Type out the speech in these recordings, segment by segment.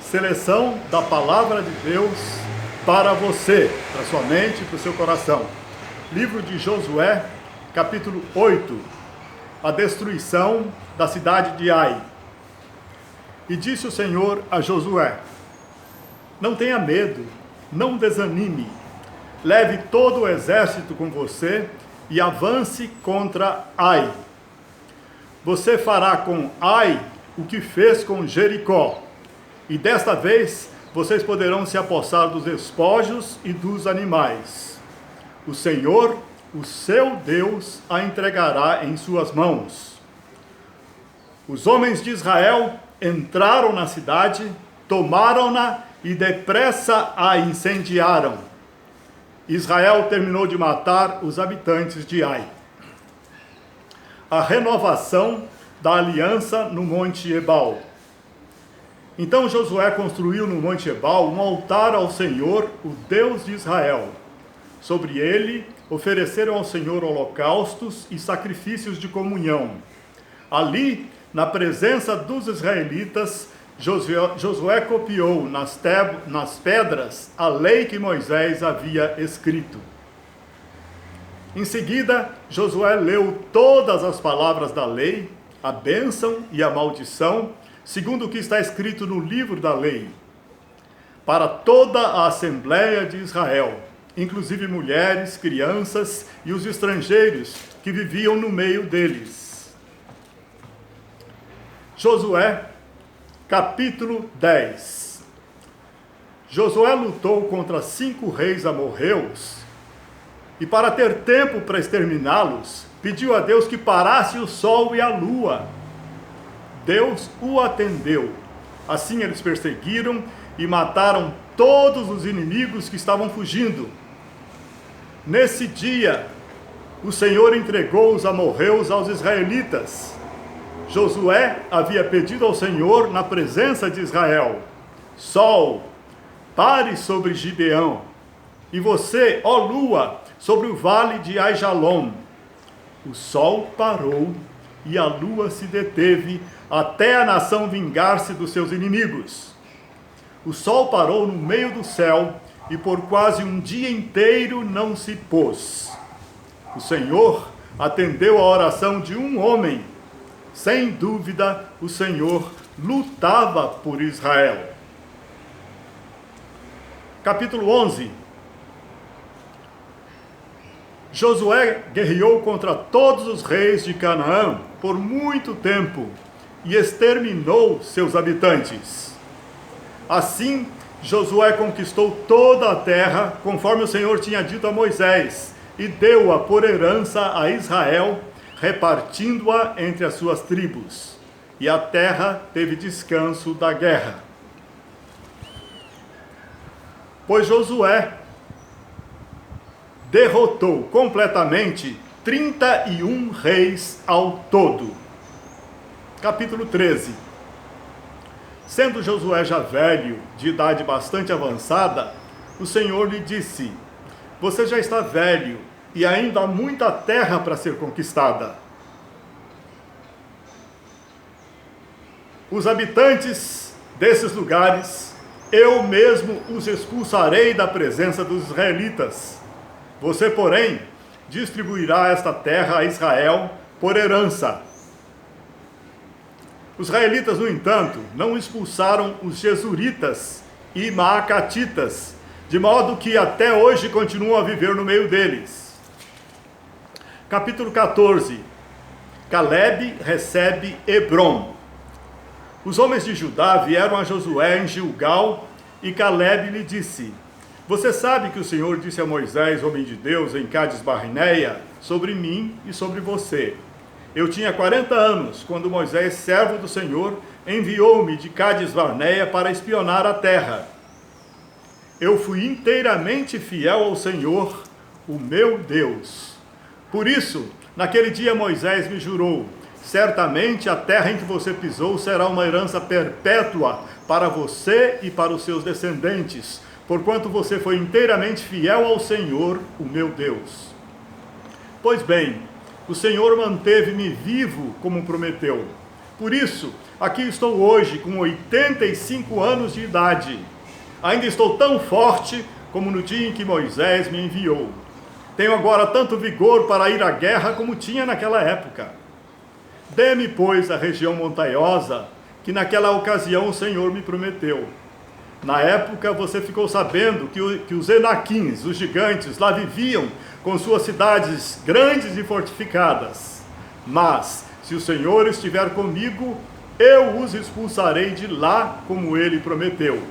Seleção da Palavra de Deus para você, para sua mente e para o seu coração. Livro de Josué, capítulo 8. A destruição da cidade de Ai. E disse o Senhor a Josué: não tenha medo, não desanime. Leve todo o exército com você e avance contra Ai. Você fará com Ai o que fez com Jericó. E desta vez vocês poderão se apossar dos despojos e dos animais. O Senhor, o seu Deus, a entregará em suas mãos. Os homens de Israel entraram na cidade, tomaram-na e depressa a incendiaram. Israel terminou de matar os habitantes de Ai. A renovação da aliança no Monte Ebal. Então Josué construiu no Monte Ebal um altar ao Senhor, o Deus de Israel. Sobre ele ofereceram ao Senhor holocaustos e sacrifícios de comunhão. Ali, na presença dos israelitas, Josué copiou nas pedras a lei que Moisés havia escrito. Em seguida, Josué leu todas as palavras da lei, a bênção e a maldição, segundo o que está escrito no livro da lei, para toda a Assembleia de Israel, inclusive mulheres, crianças e os estrangeiros que viviam no meio deles. Josué, capítulo 10. Josué lutou contra 5 reis amorreus e, para ter tempo para exterminá-los, pediu a Deus que parasse o sol e a lua. Deus o atendeu. Assim eles perseguiram e mataram todos os inimigos que estavam fugindo. Nesse dia, o Senhor entregou os amorreus aos israelitas. Josué havia pedido ao Senhor na presença de Israel: sol, pare sobre Gibeão, e você, ó lua, sobre o vale de Aijalon. O sol parou e a lua se deteve até a nação vingar-se dos seus inimigos. O sol parou no meio do céu e por quase um dia inteiro não se pôs. O Senhor atendeu a oração de um homem. Sem dúvida, o Senhor lutava por Israel. Capítulo 11. Josué guerreou contra todos os reis de Canaã por muito tempo e exterminou seus habitantes. Assim, Josué conquistou toda a terra, conforme o Senhor tinha dito a Moisés, e deu-a por herança a Israel, repartindo-a entre as suas tribos. E a terra teve descanso da guerra. Pois Josué derrotou completamente 31 reis ao todo. Capítulo 13. Sendo Josué já velho, de idade bastante avançada, o Senhor lhe disse: você já está velho e ainda há muita terra para ser conquistada. Os habitantes desses lugares, eu mesmo os expulsarei da presença dos israelitas. Você, porém, distribuirá esta terra a Israel por herança. Os israelitas, no entanto, não expulsaram os jesuritas e maacatitas, de modo que até hoje continuam a viver no meio deles. Capítulo 14. Calebe recebe Hebrom. Os homens de Judá vieram a Josué em Gilgal, e Calebe lhe disse: você sabe que o Senhor disse a Moisés, homem de Deus, em Cades Barneia, sobre mim e sobre você. Eu tinha 40 anos, quando Moisés, servo do Senhor, enviou-me de Cades Barneia para espionar a terra. Eu fui inteiramente fiel ao Senhor, o meu Deus. Por isso, naquele dia Moisés me jurou: certamente a terra em que você pisou será uma herança perpétua para você e para os seus descendentes, porquanto você foi inteiramente fiel ao Senhor, o meu Deus. Pois bem, o Senhor manteve-me vivo como prometeu. Por isso, Aqui estou hoje com 85 anos de idade. Ainda estou tão forte como no dia em que Moisés me enviou. Tenho agora tanto vigor para ir à guerra como tinha naquela época. Dê-me, pois, a região montanhosa que naquela ocasião o Senhor me prometeu. Na época você ficou sabendo que os Enaquins, os gigantes, lá viviam com suas cidades grandes e fortificadas. Mas, se o Senhor estiver comigo, eu os expulsarei de lá como ele prometeu.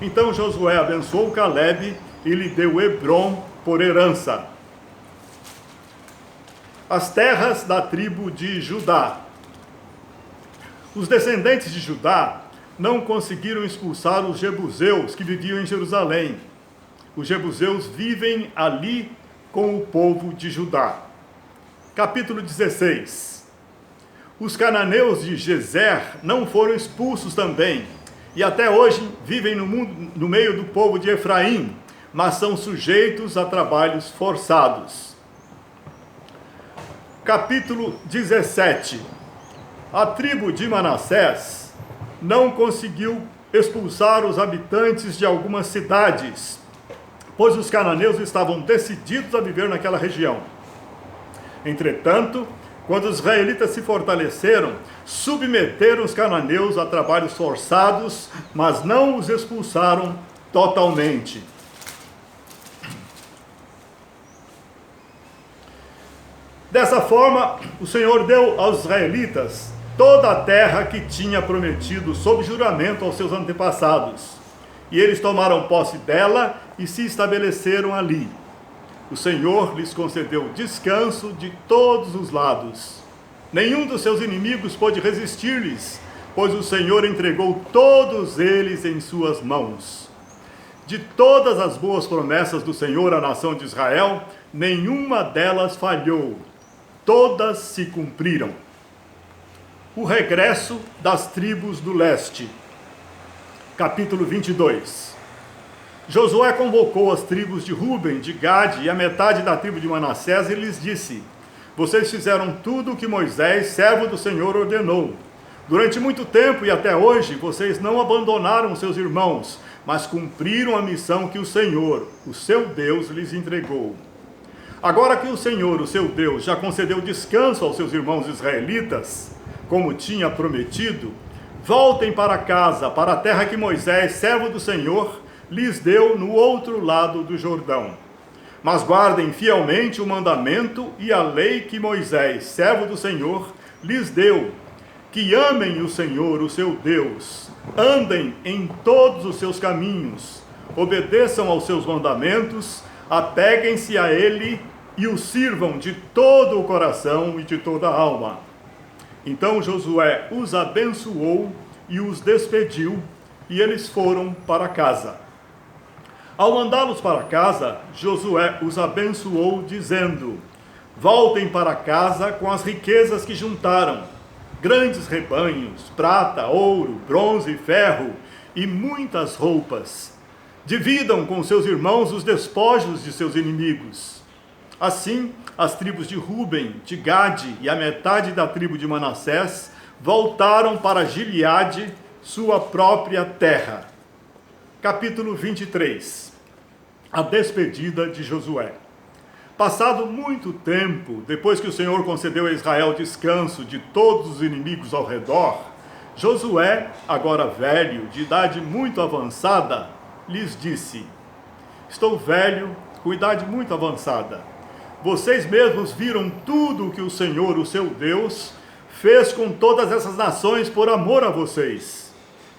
Então Josué abençoou Calebe e lhe deu Hebrom por herança. As terras da tribo de Judá. Os descendentes de Judá não conseguiram expulsar os jebuseus que viviam em Jerusalém. Os jebuseus vivem ali com o povo de Judá. Capítulo 16. Os cananeus de Gezer não foram expulsos também, e até hoje vivem no meio do povo de Efraim, mas são sujeitos a trabalhos forçados. Capítulo 17. A tribo de Manassés não conseguiu expulsar os habitantes de algumas cidades, pois os cananeus estavam decididos a viver naquela região. Entretanto, quando os israelitas se fortaleceram, submeteram os cananeus a trabalhos forçados, mas não os expulsaram totalmente. Dessa forma, o Senhor deu aos israelitas toda a terra que tinha prometido sob juramento aos seus antepassados. E eles tomaram posse dela e se estabeleceram ali. O Senhor lhes concedeu descanso de todos os lados. Nenhum dos seus inimigos pôde resistir-lhes, pois o Senhor entregou todos eles em suas mãos. De todas as boas promessas do Senhor à nação de Israel, nenhuma delas falhou. Todas se cumpriram. O regresso das tribos do leste. Capítulo 22. Josué convocou as tribos de Ruben, de Gade e a metade da tribo de Manassés e lhes disse: vocês fizeram tudo o que Moisés, servo do Senhor, ordenou. Durante muito tempo e até hoje, vocês não abandonaram seus irmãos, mas cumpriram a missão que o Senhor, o seu Deus, lhes entregou. Agora que o Senhor, o seu Deus, já concedeu descanso aos seus irmãos israelitas, como tinha prometido, voltem para casa, para a terra que Moisés, servo do Senhor, lhes deu no outro lado do Jordão. Mas guardem fielmente o mandamento e a lei que Moisés, servo do Senhor, lhes deu, que amem o Senhor, o seu Deus, andem em todos os seus caminhos, obedeçam aos seus mandamentos, apeguem-se a ele e o sirvam de todo o coração e de toda a alma. Então Josué os abençoou e os despediu, e eles foram para casa. Ao mandá-los para casa, Josué os abençoou, dizendo: voltem para casa com as riquezas que juntaram, grandes rebanhos, prata, ouro, bronze e ferro, e muitas roupas. Dividam com seus irmãos os despojos de seus inimigos. Assim, as tribos de Ruben, de Gade e a metade da tribo de Manassés voltaram para Gileade, sua própria terra. Capítulo 23. A despedida de Josué. Passado muito tempo, depois que o Senhor concedeu a Israel descanso de todos os inimigos ao redor, Josué, agora velho, de idade muito avançada, lhes disse: estou velho, com idade muito avançada. Vocês mesmos viram tudo o que o Senhor, o seu Deus, fez com todas essas nações por amor a vocês.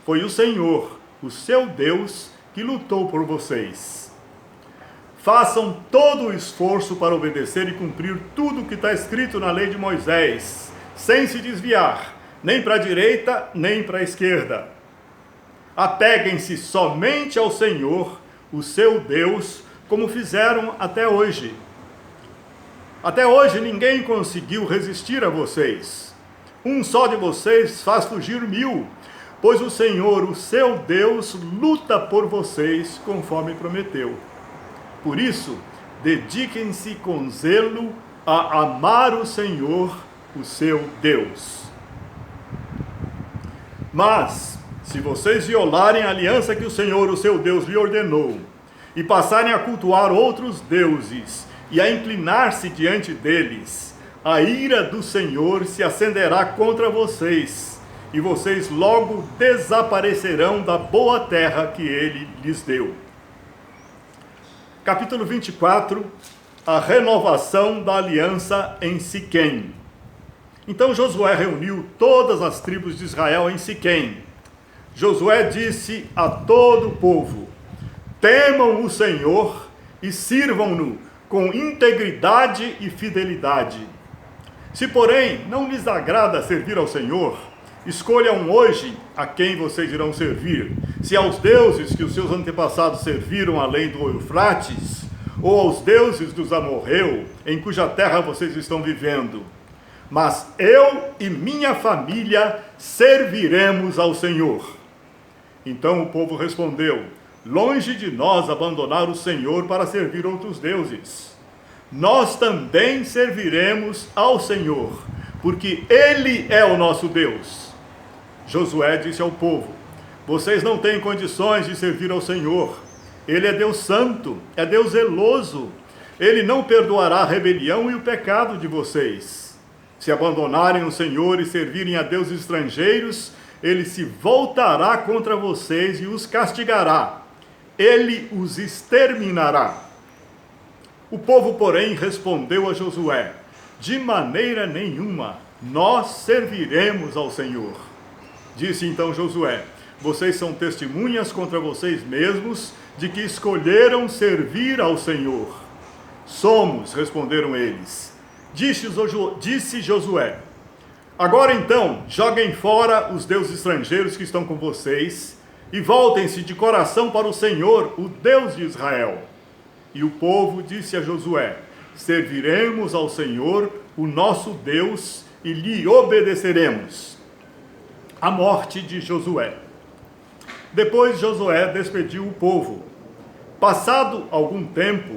Foi o Senhor, o seu Deus, que lutou por vocês. Façam todo o esforço para obedecer e cumprir tudo o que está escrito na lei de Moisés, sem se desviar, nem para a direita, nem para a esquerda. Apeguem-se somente ao Senhor, o seu Deus, como fizeram até hoje. Até hoje ninguém conseguiu resistir a vocês. Um só de vocês faz fugir 1000, pois o Senhor, o seu Deus, luta por vocês, conforme prometeu. Por isso, dediquem-se com zelo a amar o Senhor, o seu Deus. Mas, se vocês violarem a aliança que o Senhor, o seu Deus, lhe ordenou, e passarem a cultuar outros deuses, e a inclinar-se diante deles, a ira do Senhor se acenderá contra vocês, e vocês logo desaparecerão da boa terra que ele lhes deu. Capítulo 24, a renovação da aliança em Siquém. Então Josué reuniu todas as tribos de Israel em Siquém. Josué disse a todo o povo: temam o Senhor e sirvam-no com integridade e fidelidade. Se, porém, não lhes agrada servir ao Senhor, escolham hoje a quem vocês irão servir, se aos deuses que os seus antepassados serviram além do Eufrates, ou aos deuses dos amorreus, em cuja terra vocês estão vivendo. Mas eu e minha família serviremos ao Senhor. Então o povo respondeu: longe de nós abandonar o Senhor para servir outros deuses. Nós também serviremos ao Senhor, porque Ele é o nosso Deus. Josué disse ao povo: vocês não têm condições de servir ao Senhor. Ele é Deus santo, é Deus zeloso. Ele não perdoará a rebelião e o pecado de vocês. Se abandonarem o Senhor e servirem a deuses estrangeiros, Ele se voltará contra vocês e os castigará. Ele os exterminará. O povo, porém, respondeu a Josué: de maneira nenhuma, nós serviremos ao Senhor. Disse então Josué: vocês são testemunhas contra vocês mesmos de que escolheram servir ao Senhor. Somos, responderam eles. Disse Josué: agora então, joguem fora os deuses estrangeiros que estão com vocês e voltem-se de coração para o Senhor, o Deus de Israel. E o povo disse a Josué: serviremos ao Senhor, o nosso Deus, e lhe obedeceremos. A morte de Josué. Depois Josué despediu o povo. Passado algum tempo,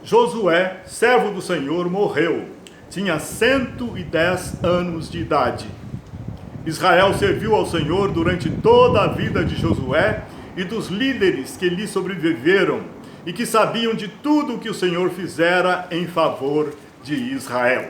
Josué, servo do Senhor, morreu. Tinha 110 anos de idade. Israel serviu ao Senhor durante toda a vida de Josué e dos líderes que lhe sobreviveram e que sabiam de tudo o que o Senhor fizera em favor de Israel.